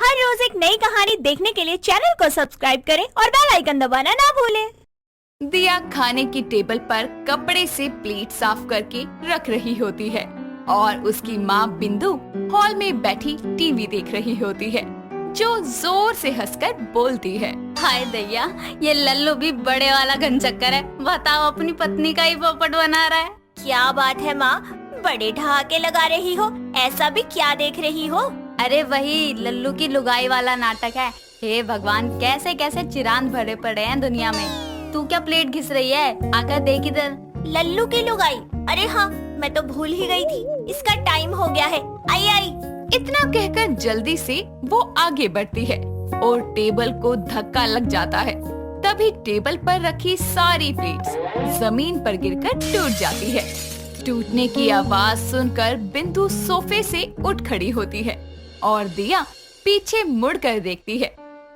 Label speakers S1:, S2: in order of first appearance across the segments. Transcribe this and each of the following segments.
S1: हर रोज एक नई कहानी देखने के लिए चैनल को सब्सक्राइब करें और बेल आइकन दबाना ना भूलें।
S2: दिया खाने की टेबल पर कपड़े से प्लेट साफ करके रख रही होती है और उसकी माँ बिंदु हॉल में बैठी टीवी देख रही होती है, जो जोर से हंसकर बोलती है।
S3: हाय दैया, ये लल्लू भी बड़े वाला घनचक्कर है। बताओ, अपनी पत्नी का ही पोपट बना रहा है।
S1: क्या बात है माँ, बड़े ठहाके लगा रही हो, ऐसा भी क्या देख रही हो?
S3: अरे वही लल्लू की लुगाई वाला नाटक है। हे भगवान, कैसे कैसे चिरांद भरे पड़े हैं दुनिया में। तू क्या प्लेट घिस रही है? आकर देख इधर।
S1: लल्लू की लुगाई? अरे हाँ, मैं तो भूल ही गई थी, इसका टाइम हो गया है। आई आई।
S2: इतना कहकर जल्दी से वो आगे बढ़ती है और टेबल को धक्का लग जाता है। तभी टेबल पर रखी सारी प्लेट्स जमीन पर गिरकर टूट जाती है। टूटने की आवाज सुनकर बिंदु सोफे से उठ खड़ी होती है और दिया पीछे मुड़कर देखती है।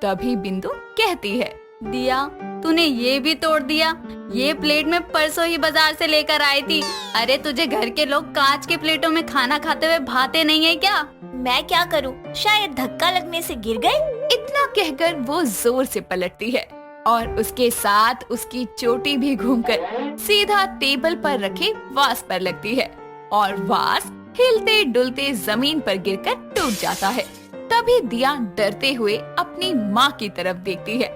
S2: तभी बिंदु कहती है,
S3: दिया, तूने ये भी तोड़ दिया। ये प्लेट मैं परसों ही बाजार से लेकर आई थी। अरे तुझे घर के लोग कांच के प्लेटों में खाना खाते हुए भाते नहीं है क्या?
S1: मैं क्या करूं, शायद धक्का लगने से गिर गए।
S2: इतना कहकर वो जोर से पलटती है और उसके साथ उसकी चोटी भी घूमकर सीधा टेबल पर रखे वास पर लगती है और वास हिलते डुलते जमीन पर गिरकर टूट जाता है। तभी दिया डरते हुए अपनी माँ की तरफ देखती है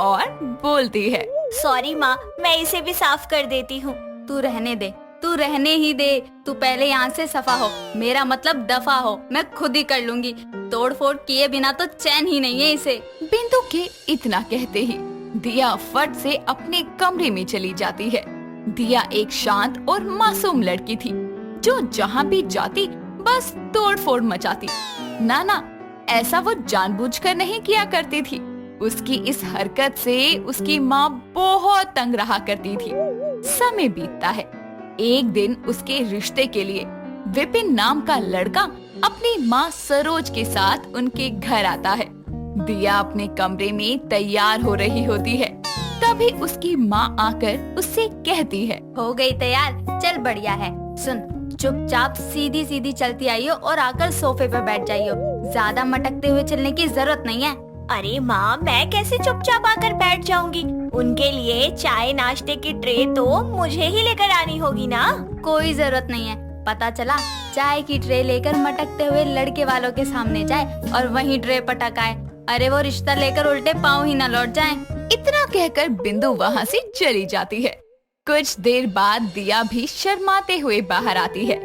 S2: और बोलती है,
S1: सॉरी माँ, मैं इसे भी साफ कर देती हूँ।
S3: तू रहने दे, तू रहने ही दे। तू पहले यहाँ से सफा हो, मेरा मतलब दफा हो। मैं खुद ही कर लूंगी। तोड़ फोड़ किए बिना तो चैन ही नहीं है इसे।
S2: बिंदु के इतना कहते ही दिया फट से अपने कमरे में चली जाती है। दिया एक शांत और मासूम लड़की थी, जो जहाँ भी जाती बस तोड़ फोड़ मचाती। ना, ऐसा वो जानबूझकर नहीं किया करती थी। उसकी इस हरकत से उसकी माँ बहुत तंग रहा करती थी। समय बीतता है। एक दिन उसके रिश्ते के लिए विपिन नाम का लड़का अपनी माँ सरोज के साथ उनके घर आता है। दिया अपने कमरे में तैयार हो रही होती है। तभी उसकी माँ आकर उससे कहती है,
S3: हो गई तैयार? चल बढ़िया है। सुन, चुपचाप सीधी सीधी चलती आइयो और आकर सोफे पर बैठ जाइयो। ज्यादा मटकते हुए चलने की जरूरत नहीं है।
S1: अरे माँ, मैं कैसे चुपचाप आकर बैठ जाऊंगी? उनके लिए चाय नाश्ते की ट्रे तो मुझे ही लेकर आनी होगी ना।
S3: कोई जरूरत नहीं है। पता चला चाय की ट्रे लेकर मटकते हुए लड़के वालों के सामने जाए और वहीं ट्रे पटकाए। अरे वो रिश्ता लेकर उल्टे पाँव ही न लौट जाए।
S2: इतना कहकर बिंदु वहाँ से चली जाती है। कुछ देर बाद दिया भी शर्माते हुए बाहर आती है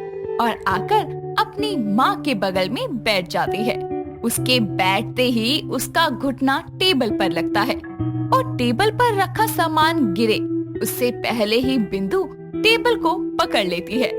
S2: और आकर अपनी माँ के बगल में बैठ जाती है। उसके बैठते ही उसका घुटना टेबल पर लगता है और टेबल पर रखा सामान गिरे उससे पहले ही बिंदु टेबल को पकड़ लेती है।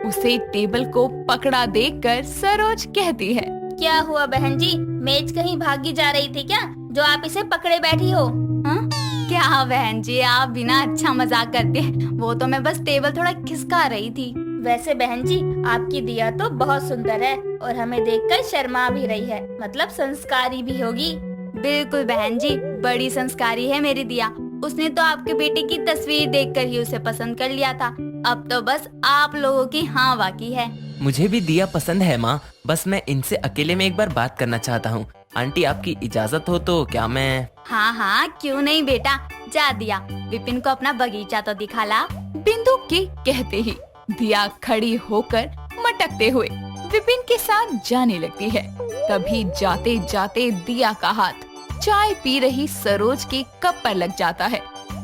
S2: उसे टेबल को पकड़ा देखकर सरोज कहती है,
S3: क्या हुआ बहन जी? मेज कहीं भागी जा रही थी क्या, जो आप इसे पकड़े बैठी हो? हाँ? क्या बहन जी, आप बिना अच्छा मजाक करते। वो तो मैं बस टेबल थोड़ा खिसका रही थी। वैसे बहन जी, आपकी दिया तो बहुत सुंदर है और हमें देखकर शर्मा भी रही है, मतलब संस्कारी भी होगी। बिल्कुल बहन जी, बड़ी संस्कारी है मेरी दिया। उसने तो आपके बेटे की तस्वीर देखकर ही उसे पसंद कर लिया था। अब तो बस आप लोगों की हाँ बाकी है।
S4: मुझे भी दिया पसंद है माँ, बस मैं इनसे अकेले में एक बार बात करना चाहता हूँ। आंटी, आपकी इजाजत हो तो क्या मैं?
S3: हाँ, क्यों नहीं बेटा। जा दिया, विपिन को अपना बगीचा तो दिखा ला।
S2: बिंदु के कहते ही दिया खड़ी होकर मटकते हुए विपिन के साथ जाने लगती है। तभी जाते जाते दिया का हाथ चाय पी रही सरोज के कप पर लग जाता है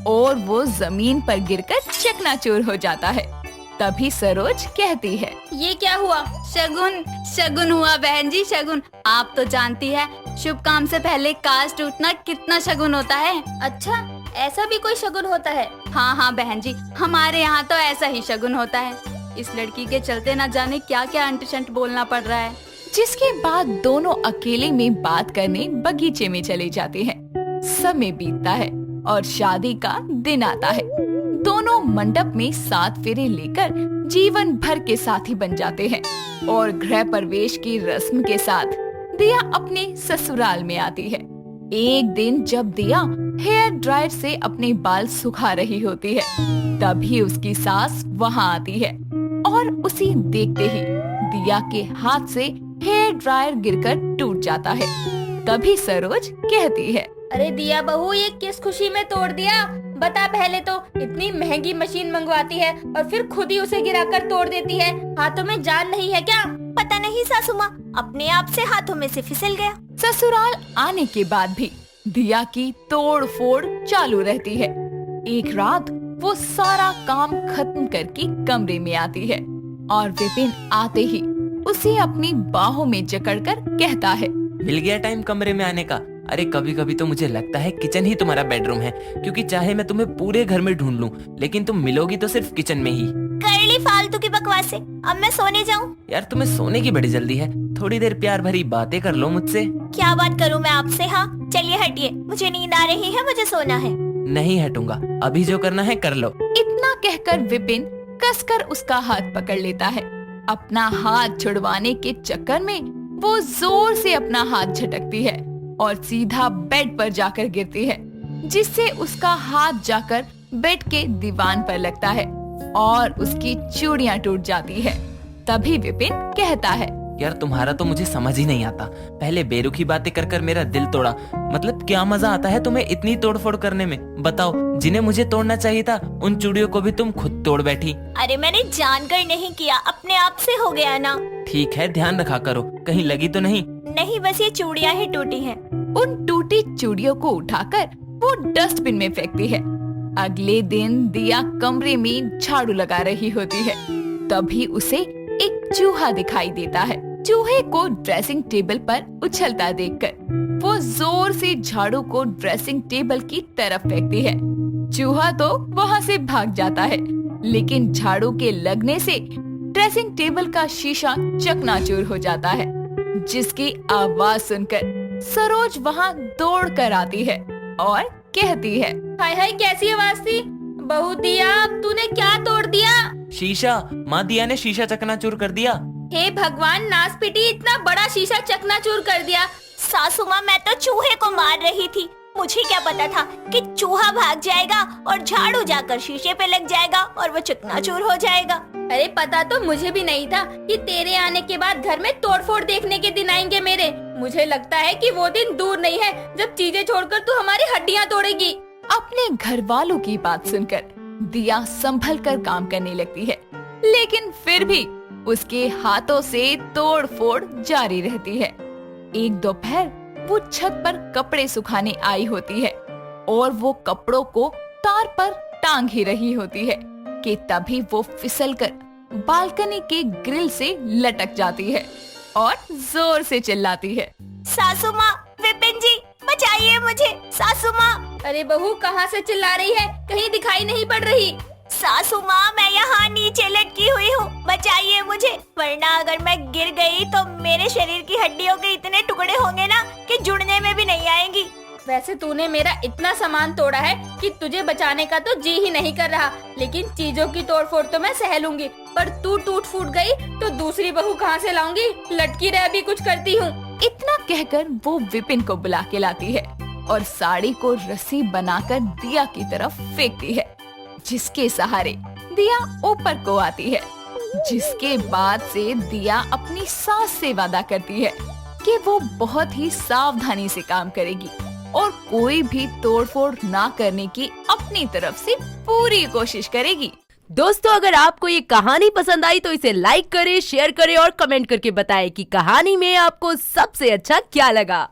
S2: और वो जमीन पर गिरकर चकनाचूर हो जाता है। तभी सरोज कहती है,
S3: ये क्या हुआ? शगुन, शगुन हुआ बहन जी, शगुन। आप तो जानती है, शुभ काम से पहले काज टूटना कितना शगुन होता है। अच्छा, ऐसा भी कोई शगुन होता है? हाँ बहन जी, हमारे यहाँ तो ऐसा ही शगुन होता है। इस लड़की के चलते न जाने क्या क्या अंट शंट बोलना पड़ रहा है।
S2: जिसके बाद दोनों अकेले में बात करने बगीचे में चले जाते हैं। समय बीतता है और शादी का दिन आता है। दोनों मंडप में 7 फेरे लेकर जीवन भर के साथी बन जाते हैं और गृह प्रवेश की रस्म के साथ दिया अपने ससुराल में आती है। एक दिन जब दिया हेयर ड्रायर से अपने बाल सुखा रही होती है, तभी उसकी सास वहाँ आती है और उसे देखते ही दिया के हाथ से हेयर ड्रायर गिरकर टूट जाता है तभी सरोज कहती है,
S3: अरे दिया बहू, ये किस खुशी में तोड़ दिया? बता पहले तो, इतनी महंगी मशीन मंगवाती है और फिर खुद ही उसे गिराकर तोड़ देती है। हाथों में जान नहीं है क्या?
S1: पता नहीं सासू माँ, अपने आप से हाथों में से फिसल गया।
S2: ससुराल आने के बाद भी दिया की तोड़ फोड़ चालू रहती है। एक रात वो सारा काम खत्म करके कमरे में आती है और विपिन आते ही उसे अपनी बाहों में जकड़कर कहता है,
S4: मिल गया टाइम कमरे में आने का। अरे कभी कभी तो मुझे लगता है किचन ही तुम्हारा बेडरूम है, क्योंकि चाहे मैं तुम्हें पूरे घर में ढूंढ लूं, लेकिन तुम मिलोगी तो सिर्फ किचन में ही।
S1: कर ली फालतू की बकवासें, अब मैं सोने जाऊँ?
S4: यार तुम्हें सोने की बड़ी जल्दी है, थोड़ी देर प्यार भरी बातें कर लो मुझसे।
S1: क्या बात करूँ मैं आपसे? हाँ चलिए हटिए, मुझे नींद आ रही है, मुझे सोना है।
S4: नहीं हटूंगा, अभी जो करना है कर लो।
S2: इतना कहकर विपिन कसकर उसका हाथ पकड़ लेता है। अपना हाथ छुड़वाने के चक्कर में वो जोर से अपना हाथ झटकती है और सीधा बेड पर जाकर गिरती है, जिससे उसका हाथ जाकर बेड के दीवान पर लगता है और उसकी चूड़ियां टूट जाती है। तभी विपिन कहता है,
S4: यार तुम्हारा तो मुझे समझ ही नहीं आता। पहले बेरुखी बातें कर कर मेरा दिल तोड़ा, मतलब क्या मजा आता है तुम्हें इतनी तोड़फोड़ करने में? बताओ, जिन्हें मुझे तोड़ना चाहिए था उन चूड़ियों को भी तुम खुद तोड़ बैठी।
S1: अरे मैंने जानकर नहीं किया, अपने आप से हो गया ना।
S4: ठीक है, ध्यान रखा करो, कहीं लगी तो नहीं?
S1: नहीं, बस ये चूड़ियां ही टूटी हैं।
S2: उन टूटी चूड़ियों को उठाकर वो डस्टबिन में फेंकती है। अगले दिन दिया कमरे में झाड़ू लगा रही होती है, तभी उसे एक चूहा दिखाई देता है। चूहे को ड्रेसिंग टेबल पर उछलता देखकर वो जोर से झाड़ू को ड्रेसिंग टेबल की तरफ फेंकती है। चूहा तो वहाँ से भाग जाता है, लेकिन झाड़ू के लगने से ड्रेसिंग टेबल का शीशा चकनाचूर हो जाता है, जिसकी आवाज सुनकर सरोज वहाँ दौड़ कर आती है और कहती है,
S3: हाय हाय, कैसी आवाज थी? बहू दिया, अब तूने क्या तोड़ दिया?
S4: शीशा। माँ दिया ने शीशा चकनाचूर कर दिया।
S3: हे भगवान, नास पिटी, इतना बड़ा शीशा चकनाचूर कर दिया।
S1: सासू माँ, मैं तो चूहे को मार रही थी, मुझे क्या पता था कि चूहा भाग जाएगा और झाड़ू जाकर शीशे पे लग जाएगा और वो चकनाचूर हो जाएगा।
S3: अरे पता तो मुझे भी नहीं था कि तेरे आने के बाद घर में तोड़फोड़ देखने के दिन आएंगे मेरे। मुझे लगता है कि वो दिन दूर नहीं है जब चीजें छोड़कर तू हमारी हड्डियां तोड़ेगी।
S2: अपने घर वालों की बात सुनकर दिया संभल कर काम करने लगती है, लेकिन फिर भी उसके हाथों से तोड़ फोड़ जारी रहती है। एक दोपहर वो छत पर कपड़े सुखाने आई होती है और वो कपड़ों को तार पर टांग ही रही होती है कि तभी वो फिसलकर बालकनी के ग्रिल से लटक जाती है और जोर से चिल्लाती है,
S1: सासू माँ, विपिन जी बचाइए मुझे, सासू माँ।
S3: अरे बहू, कहाँ से चिल्ला रही है? कहीं दिखाई नहीं पड़ रही।
S1: सासू माँ, मैं यहाँ नीचे लटकी हुई हूँ, बचाइए मुझे, वरना अगर मैं गिर गई तो मेरे शरीर की हड्डियों के इतने टुकड़े होंगे ना कि जुड़ने में भी नहीं आएंगी।
S3: वैसे तूने मेरा इतना सामान तोड़ा है कि तुझे बचाने का तो जी ही नहीं कर रहा, लेकिन चीजों की तोड़फोड़ तो मैं सह लूंगी, पर तू टूट फूट गई तो दूसरी बहू कहाँ से लाऊंगी? लटकी रह भी कुछ करती हूँ।
S2: इतना कहकर वो विपिन को बुला के लाती है और साड़ी को रस्सी बनाकर दिया की तरफ फेंकती है, जिसके सहारे दिया ऊपर को आती है। जिसके बाद से दिया अपनी सास से वादा करती है कि वो बहुत ही सावधानी से काम करेगी और कोई भी तोड़फोड़ ना करने की अपनी तरफ से पूरी कोशिश करेगी।
S5: दोस्तों, अगर आपको ये कहानी पसंद आई तो इसे लाइक करें, शेयर करें और कमेंट करके बताएं कि कहानी में आपको सबसे अच्छा क्या लगा।